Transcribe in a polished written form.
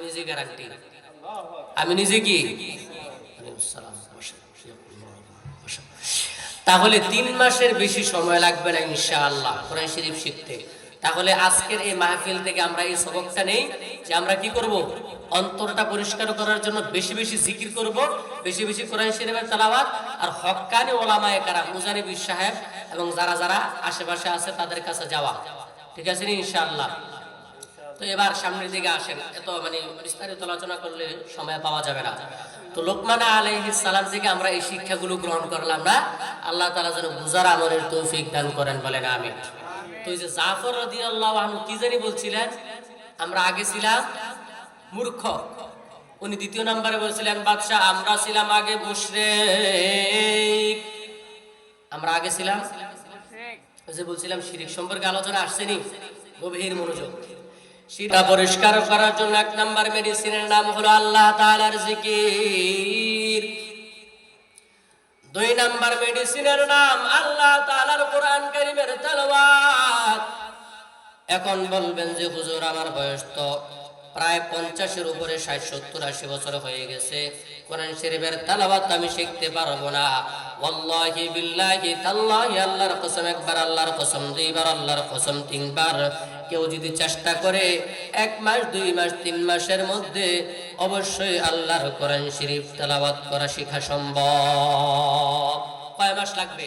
নিজে গ্যারান্টি, আমি নিজে কি। তাহলে 3 মাসের বেশি সময় লাগবে না ইনশাআল্লাহ কোরআন শরীফ শিখতে। তাহলে আজকের এই মাহফিল থেকে আমরা এই সবকটা নেই যে আমরা কি করব, অন্তরটা পরিষ্কার করার জন্য বেশি বেশি জিকির করব, বেশি বেশি কোরআন শরীফের তেলাওয়াত, আর হক্কানি ওলামায়ে কেরাম মুজানিবি সাহেব এবং যারা যারা আশেপাশে আছে তাদের কাছে যাওয়া। ঠিক আছে ইনশাআল্লাহ। তো এবার সামনের দিকে আসেন, এত বিস্তারিত আলোচনা করলে সময় পাওয়া যাবে না। তো লোকমান আলাইহিস সালাম থেকে আমরা এই শিক্ষাগুলো গ্রহণ করলাম না, আল্লাহ তাআলা যেন বুঝার আমলের তৌফিক দান করেন, বলেন আমিন। তো এই যে জাফর রাদিয়াল্লাহু আনহু কি জানি বলছিলেন, আমরা আগে ছিলাম মূর্খ, উনি দ্বিতীয় নম্বরে বলছিলেন বাদশা আমরা ছিলাম আগে মুশরিক, আমরা আগে ছিলাম ওই যে বলছিলাম শিরক সম্পর্কে আলোচনা আসছেনি, গভীর মনোযোগ। সেটা পরিষ্কার করার জন্য 1 নাম্বার মেডিসিনের নাম হলো আল্লাহ তাআলার জিকির। 2 নাম্বার মেডিসিনের নাম আল্লাহ তাআলার কোরআন কারীমের তেলাওয়াত। এখন বলবেন যে হুজুর আমার বয়স তো প্রায় 50-এর উপরে, 60-70-80 বছর হয়ে গেছে, কোরআন শরীফের তেলাওয়াত আমি শিখতে পারবো না। ওয়াল্লাহি বিল্লাহি তাল্লাহি, আল্লাহর কসম, একবার আল্লাহর কসম, দুইবার আল্লাহর কসম, 3 বার কেউ যদি চেষ্টা করে 1 মাস 2 মাস 3 মাসের মধ্যে অবশ্যই আল্লাহর কোরআন শরীফ তেলাওয়াত করা শেখা সম্ভব। কয় মাস লাগবে?